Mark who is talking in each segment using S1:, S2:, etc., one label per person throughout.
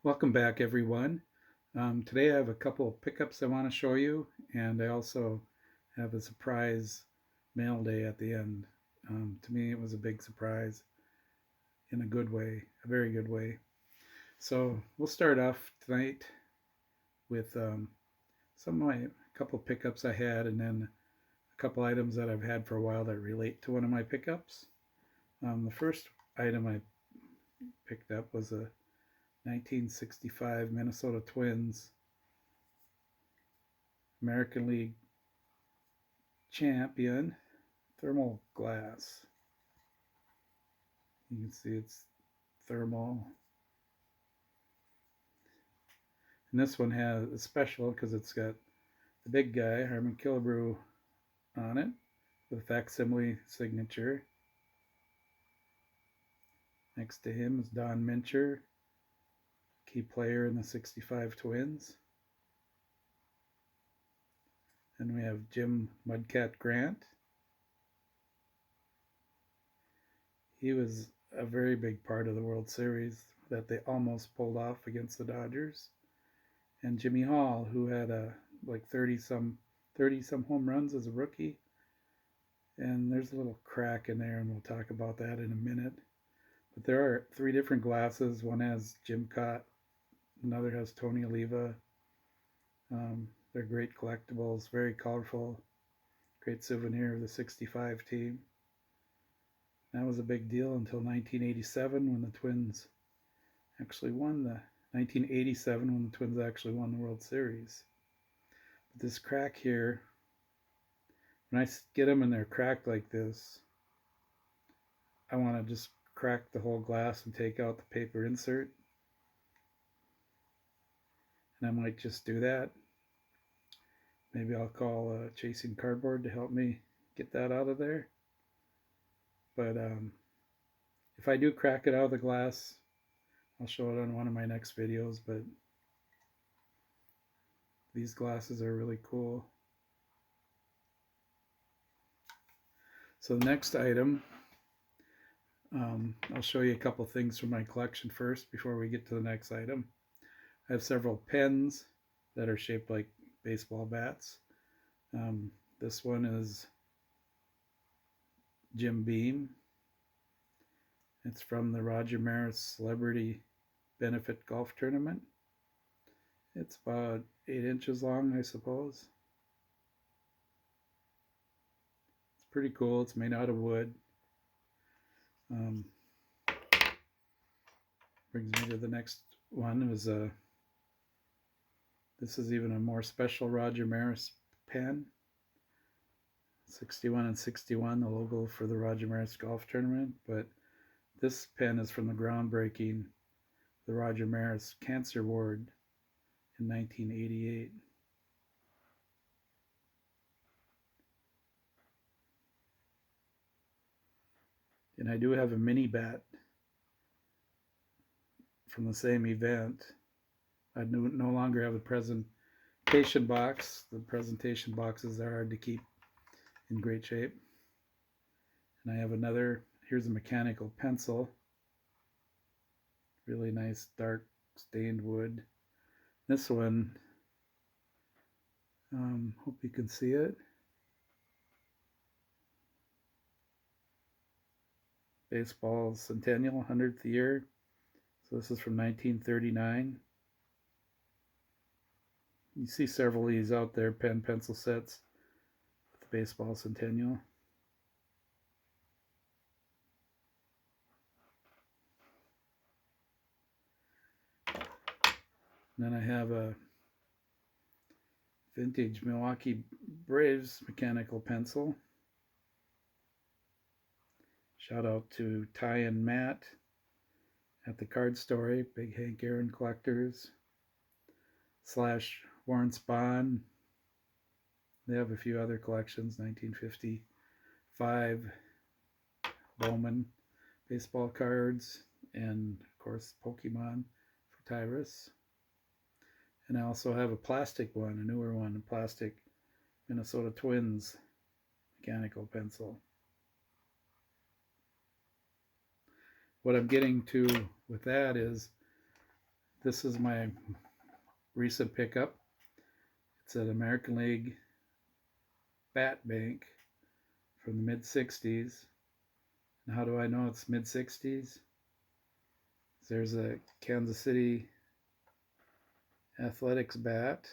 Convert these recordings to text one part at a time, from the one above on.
S1: Welcome back, everyone. Today I have a couple of pickups I want to show you, and I also have a surprise mail day at the end. To me, it was a big surprise in a good way, a very good way. So we'll start off tonight with some of my couple pickups I had, and then a couple items that I've had for a while that relate to one of my pickups. The first item I picked up was a 1965 Minnesota Twins American League champion thermal glass. You can see it's thermal. And this one has a special because it's got the big guy, Harmon Killebrew, on it with a facsimile signature. Next to him is Don Mincher, key player in the 65 Twins. And we have Jim Mudcat Grant. He was a very big part of the World Series that they almost pulled off against the Dodgers. And Jimmy Hall, who had like 30 some home runs as a rookie. And there's a little crack in there, and we'll talk about that in a minute. But there are three different glasses. One has Jim Cott, another has Tony Oliva. They're great collectibles, very colorful, great souvenir of the 65 team. That was a big deal until 1987 when the Twins actually won the 1987 when the Twins actually won the World Series. But this crack here, when I get them and they're cracked like this, I want to just crack the whole glass and take out the paper insert. And I might just do that. Maybe I'll call Chasing Cardboard to help me get that out of there. But if I do crack it out of the glass, I'll show it on one of my next videos. But these glasses are really cool. So the next item, I'll show you a couple things from my collection first before we get to the next item. I have several pens that are shaped like baseball bats. This one is Jim Beam. It's from the Roger Maris Celebrity Benefit Golf Tournament. It's about 8 inches long, I suppose. It's pretty cool. It's made out of wood. Brings me to the next one. It was this is even a more special Roger Maris pen. 61 and 61, the logo for the Roger Maris Golf Tournament. But this pen is from the groundbreaking the Roger Maris Cancer Ward in 1988. And I do have a mini bat from the same event. I no longer have the presentation box. The presentation boxes are hard to keep in great shape. And I have another, here's a mechanical pencil. Really nice dark stained wood. This one, hope you can see it. Baseball Centennial, 100th year. So this is from 1939. You see several of these out there, pen pencil sets with the Baseball Centennial. And then I have a vintage Milwaukee Braves mechanical pencil. Shout out to Ty and Matt at the Card Story, Big Hank Aaron Collectors, / Warren Spahn. They have a few other collections, 1955 Bowman baseball cards, and of course Pokemon for Tyrus. And I also have a plastic one, a newer one, a plastic Minnesota Twins mechanical pencil. What I'm getting to with that is This is my recent pickup. It's an American League bat bank from the mid 60s. And how do I know it's mid 60s? There's a Kansas City Athletics bat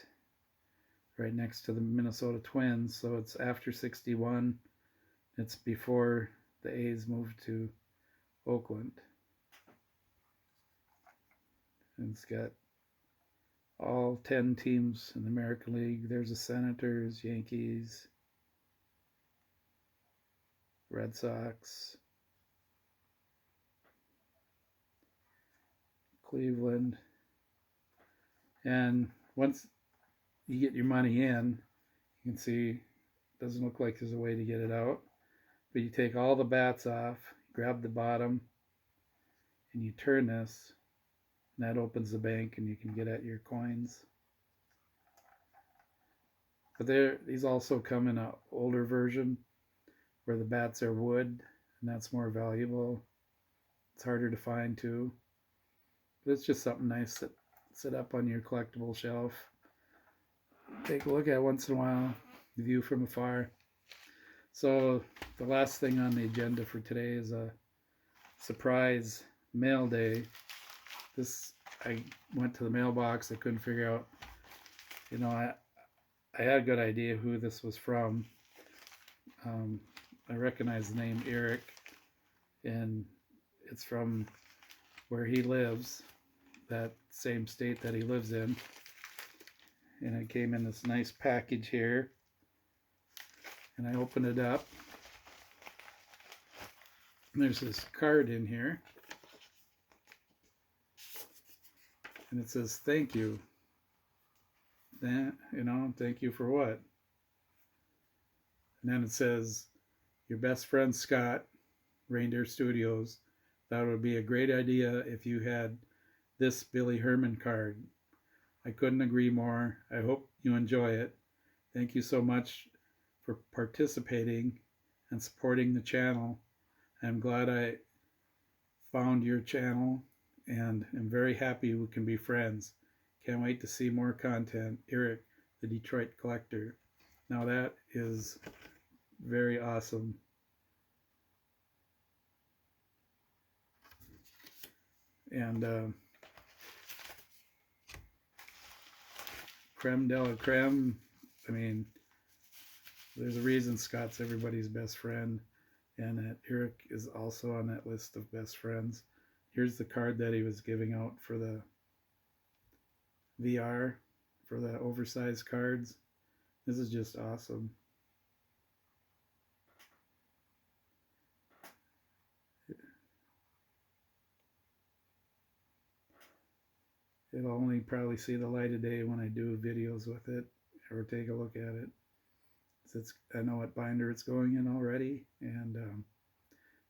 S1: right next to the Minnesota Twins, so it's after 61. It's before the A's moved to Oakland. And it's got all 10 teams in the American League. There's the Senators, Yankees, Red Sox, Cleveland. And once you get your money in, you can see it doesn't look like there's a way to get it out. But you take all the bats off, grab the bottom, and you turn this, and that opens the bank, and you can get at your coins. But these also come in an older version where the bats are wood, and that's more valuable. It's harder to find too. But it's just something nice to sit up on your collectible shelf. Take a look at once in a while, view from afar. So the last thing on the agenda for today is a surprise mail day. I went to the mailbox. I couldn't figure out, I had a good idea who this was from. I recognize the name Eric, and it's from where he lives, that same state that he lives in. And it came in this nice package here, and I opened it up. And there's this card in here, and it says thank you. Then, thank you for what? And then it says, your best friend Scott, Reindeer Studios, thought it would be a great idea if you had this Billy Herman card. I couldn't agree more. I hope you enjoy it. Thank you so much for participating and supporting the channel. I'm glad I found your channel and am very happy we can be friends. Can't wait to see more content. Eric, the Detroit Collector. Now that is very awesome. And creme de la creme. I mean, there's a reason Scott's everybody's best friend, and that Eric is also on that list of best friends. Here's the card that he was giving out for the VR, for the oversized cards. This is just awesome. It'll only probably see the light of day when I do videos with it or take a look at it. I know what binder it's going in already, and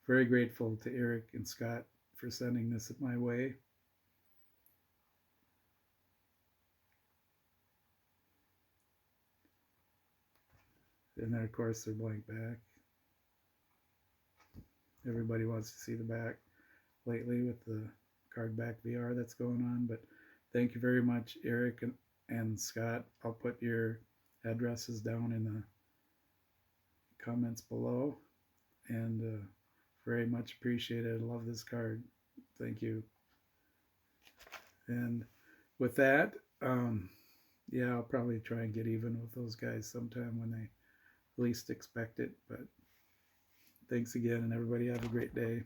S1: very grateful to Eric and Scott for sending this my way. And then of course they're blank back. Everybody wants to see the back lately with the card back VR that's going on, but thank you very much, Eric and Scott. I'll put your addresses down in the comments below, and very much appreciated. I love this card. Thank you. And with that, yeah, I'll probably try and get even with those guys sometime when they least expect it. But thanks again, and everybody have a great day.